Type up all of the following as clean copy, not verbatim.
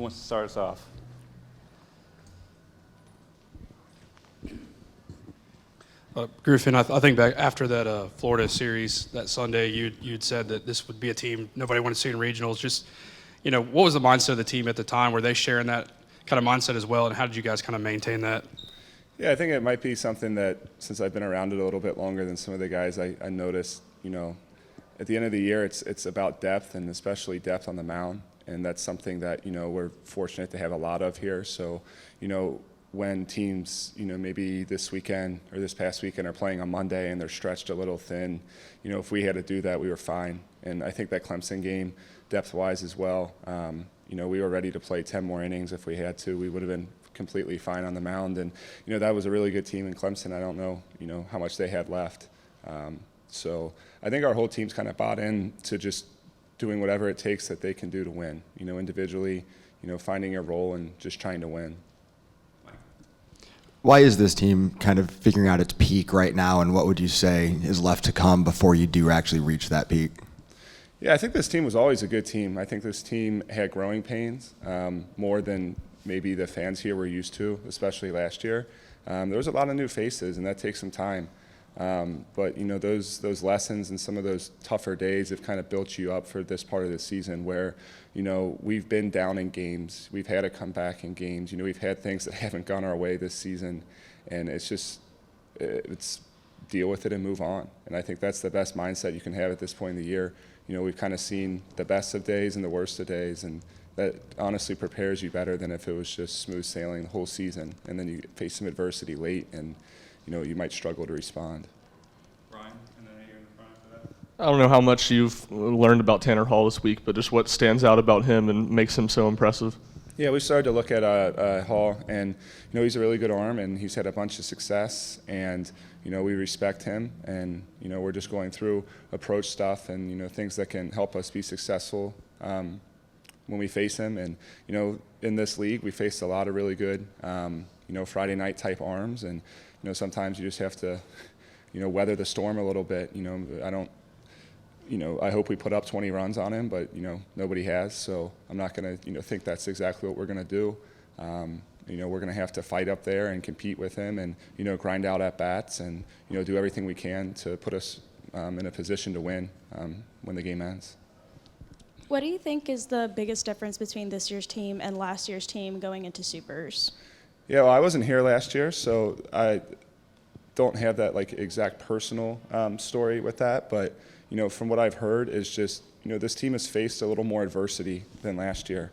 wants to start us off? Griffin, I think back after that Florida series that Sunday, you'd said that this would be a team nobody wanted to see in regionals. Just, what was the mindset of the team at the time? Were they sharing that kind of mindset as well, and how did you guys kind of maintain that? Yeah, I think it might be something that, since I've been around it a little bit longer than some of the guys, I noticed, at the end of the year, it's about depth, and especially depth on the mound, and that's something that, we're fortunate to have a lot of here. So, when teams, maybe this weekend or this past weekend are playing on Monday and they're stretched a little thin, if we had to do that, we were fine. And I think that Clemson game, depth-wise as well, we were ready to play 10 more innings if we had to. We would have been completely fine on the mound. And, that was a really good team in Clemson. I don't know, how much they had left. So I think our whole team's kind of bought in to just doing whatever it takes that they can do to win, individually, finding a role and just trying to win. Why is this team kind of figuring out its peak right now, and what would you say is left to come before you do actually reach that peak? Yeah, I think this team was always a good team. I think this team had growing pains, more than maybe the fans here were used to, especially last year. There was a lot of new faces, and that takes some time. But those lessons and some of those tougher days have kind of built you up for this part of the season where, we've been down in games. We've had to come back in games. We've had things that haven't gone our way this season. And it's deal with it and move on. And I think that's the best mindset you can have at this point in the year. We've kind of seen the best of days and the worst of days. And that honestly prepares you better than if it was just smooth sailing the whole season. And then you face some adversity late and, you might struggle to respond. Brian, and then you're in the front after that. I don't know how much you've learned about Tanner Hall this week, but just what stands out about him and makes him so impressive? Yeah, we started to look at Hall, and he's a really good arm, and he's had a bunch of success, and we respect him, and we're just going through approach stuff and things that can help us be successful when we face him. And in this league, we faced a lot of really good Friday night type arms, and sometimes you just have to weather the storm a little bit. I hope we put up 20 runs on him, but nobody has, so I'm not going to think that's exactly what we're going to do. We're going to have to fight up there and compete with him, and grind out at bats, and do everything we can to put us in a position to win when the game ends. What do you think is the biggest difference between this year's team and last year's team going into Supers? Yeah, well, I wasn't here last year, so I don't have that exact personal story with that. But from what I've heard, is just this team has faced a little more adversity than last year.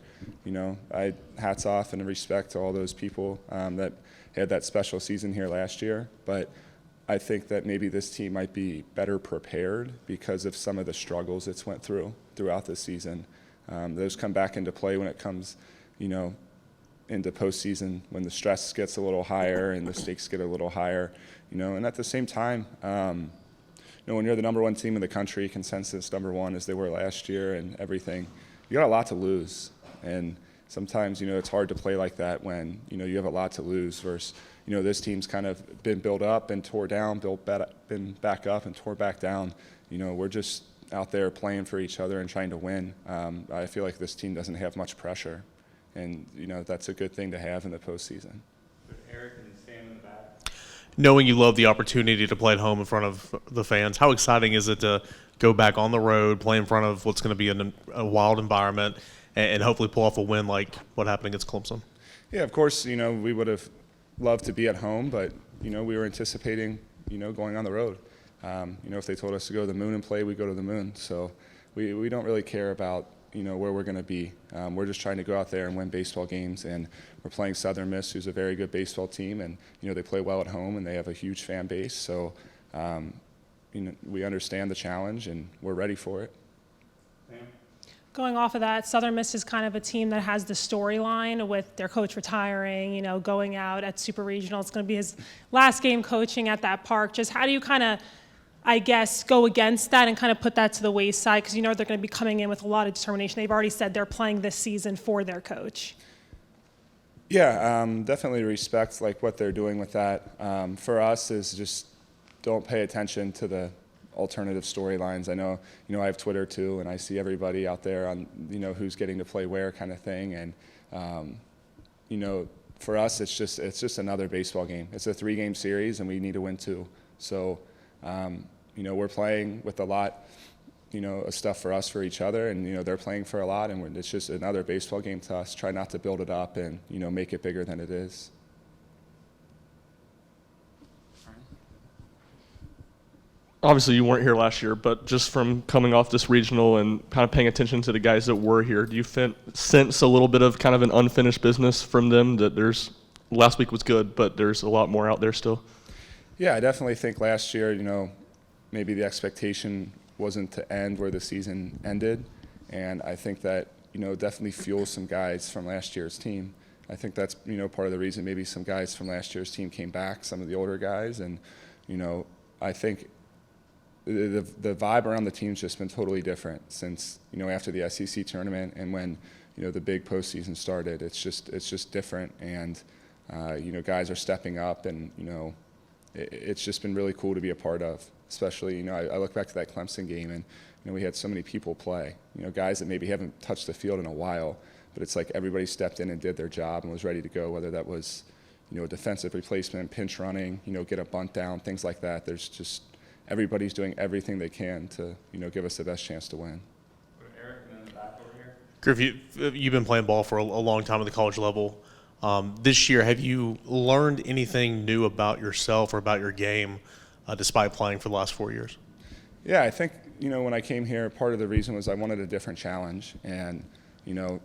Hats off and respect to all those people that had that special season here last year. But I think that maybe this team might be better prepared because of some of the struggles it's went throughout the season. Those come back into play when it comes, into postseason, when the stress gets a little higher and the stakes get a little higher, and at the same time, when you're the number one team in the country, consensus number one as they were last year and everything, you got a lot to lose. And sometimes, it's hard to play like that when, you have a lot to lose versus, this team's kind of been built up and tore down, been back up and tore back down. We're just out there playing for each other and trying to win. I feel like this team doesn't have much pressure. And, that's a good thing to have in the postseason. Eric and Sam in the back. Knowing you love the opportunity to play at home in front of the fans, how exciting is it to go back on the road, play in front of what's going to be a wild environment, and hopefully pull off a win like what happened against Clemson? Yeah, of course, we would have loved to be at home, but, we were anticipating, going on the road. If they told us to go to the moon and play, we'd go to the moon. So we don't really care about where we're going to be. We're just trying to go out there and win baseball games, and we're playing Southern Miss, who's a very good baseball team, and they play well at home and they have a huge fan base. So we understand the challenge and we're ready for it. Going off of that, Southern Miss is kind of a team that has the storyline with their coach retiring, going out at Super Regional. It's going to be his last game coaching at that park. Just how do you kind of, go against that and kind of put that to the wayside? Because they're going to be coming in with a lot of determination. They've already said they're playing this season for their coach. Yeah, definitely respect what they're doing with that. For us is just don't pay attention to the alternative storylines. I know, I have Twitter too, and I see everybody out there on, who's getting to play where kind of thing. And you know, for us, it's just another baseball game. It's a 3-game series, and we need to win 2. So, you know, we're playing with a lot, you know, of stuff for us, for each other, and, you know, they're playing for a lot, and it's just another baseball game to us. Try not to build it up and, you know, make it bigger than it is. Obviously, you weren't here last year, but just from coming off this regional and kind of paying attention to the guys that were here, do you sense a little bit of kind of an unfinished business from them, that last week was good, but there's a lot more out there still? Yeah, I definitely think last year, you know, maybe the expectation wasn't to end where the season ended, and I think that, you know, definitely fuels some guys from last year's team. I think that's, you know, part of the reason maybe some guys from last year's team came back, some of the older guys, and, you know, I think the vibe around the team's just been totally different since, you know, after the SEC tournament and when, you know, the big postseason started. It's just different, and you know, guys are stepping up, and, you know, it's just been really cool to be a part of. Especially, you know, I look back to that Clemson game, and, you know, we had so many people play. You know, guys that maybe haven't touched the field in a while, but it's like everybody stepped in and did their job and was ready to go. Whether that was, you know, a defensive replacement, pinch running, you know, get a bunt down, things like that. There's just everybody's doing everything they can to, you know, give us the best chance to win. Eric, and then the back over here. Griff, you've been playing ball for a long time at the college level. This year, have you learned anything new about yourself or about your game despite playing for the last 4 years? Yeah, I think, you know, when I came here, part of the reason was I wanted a different challenge. And, you know,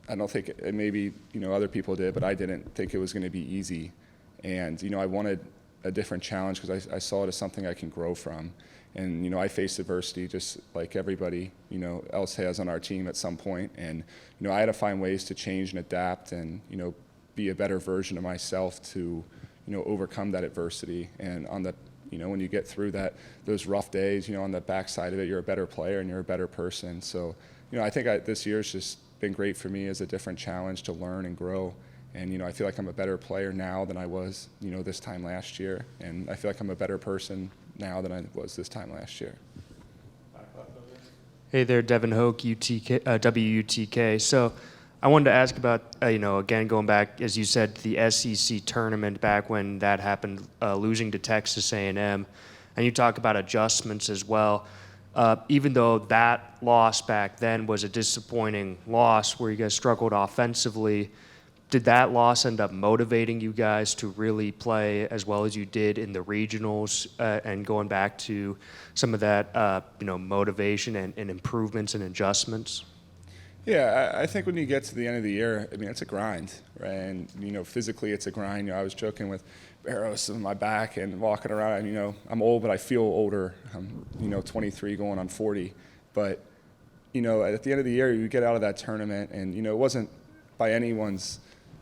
I don't think maybe, you know, other people did, but I didn't think it was going to be easy. And, you know, I wanted a different challenge because I saw it as something I can grow from. And, you know, I face adversity just like everybody, you know, else has on our team at some point. And, you know, I had to find ways to change and adapt and, you know, be a better version of myself to, you know, overcome that adversity. And on the, you know, when you get through those rough days, you know, on the backside of it, you're a better player and you're a better person. So, you know, I think this year's just been great for me as a different challenge to learn and grow. And, you know, I feel like I'm a better player now than I was, you know, this time last year. And I feel like I'm a better person now than I was this time last year. Hey there, Devin Hoke, WUTK. So I wanted to ask about, you know, again, going back, as you said, to the SEC tournament back when that happened, losing to Texas A&M. And you talk about adjustments as well. Even though that loss back then was a disappointing loss where you guys struggled offensively, did that loss end up motivating you guys to really play as well as you did in the regionals and going back to some of that, you know, motivation and improvements and adjustments? Yeah, I think when you get to the end of the year, I mean, it's a grind, right? And, you know, physically it's a grind. You know, I was joking with Barros on my back and walking around. You know, I'm old, but I feel older. I'm, you know, 23 going on 40. But, you know, at the end of the year, you get out of that tournament, and, you know, it wasn't by anyone's,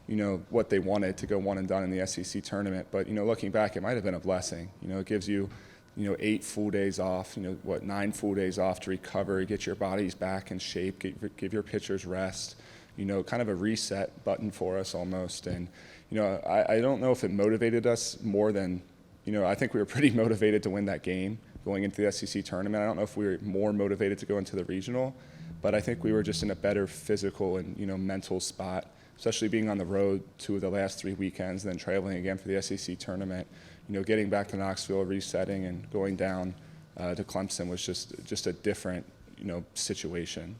you know, what they wanted to go one and done in the SEC tournament. But, you know, looking back, it might have been a blessing. You know, it gives you, you know, 8 full days off, you know, 9 full days off to recover, get your bodies back in shape, give your pitchers rest, you know, kind of a reset button for us almost. And, you know, I don't know if it motivated us more than, you know, I think we were pretty motivated to win that game going into the SEC tournament. I don't know if we were more motivated to go into the regional, but I think we were just in a better physical and, you know, mental spot, especially being on the road 2 of the last 3 weekends, then traveling again for the SEC tournament. You know, getting back to Knoxville, resetting, and going down to Clemson was just a different, you know, situation.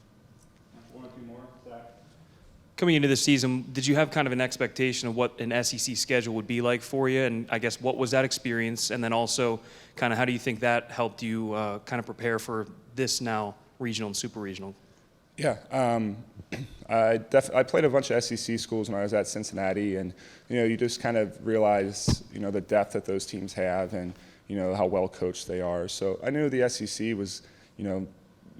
1 or 2 more, Zach. Coming into the season, did you have kind of an expectation of what an SEC schedule would be like for you? And I guess what was that experience? And then also kind of how do you think that helped you kind of prepare for this now regional and super regional? Yeah, I played a bunch of SEC schools when I was at Cincinnati, and, you know, you just kind of realize, you know, the depth that those teams have and, you know, how well coached they are. So I knew the SEC was, you know,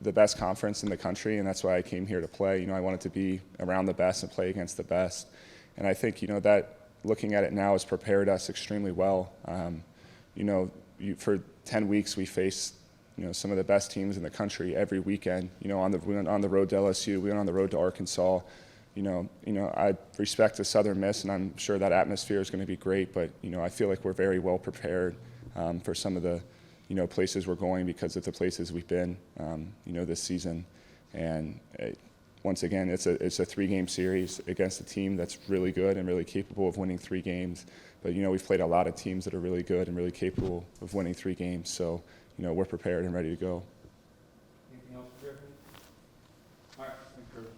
the best conference in the country, and that's why I came here to play. You know, I wanted to be around the best and play against the best. And I think, you know, that looking at it now has prepared us extremely well. You know, for 10 weeks we faced, you know, some of the best teams in the country every weekend. You know, we went on the road to LSU, we went on the road to Arkansas. You know, I respect the Southern Miss, and I'm sure that atmosphere is going to be great. But, you know, I feel like we're very well prepared for some of the, you know, places we're going because of the places we've been, you know, this season. And once again, it's a 3-game series against a team that's really good and really capable of winning 3 games. But, we've played a lot of teams that are really good and really capable of winning 3 games. So, we're prepared and ready to go. Anything else for Griffin? All right, thanks, Griffin.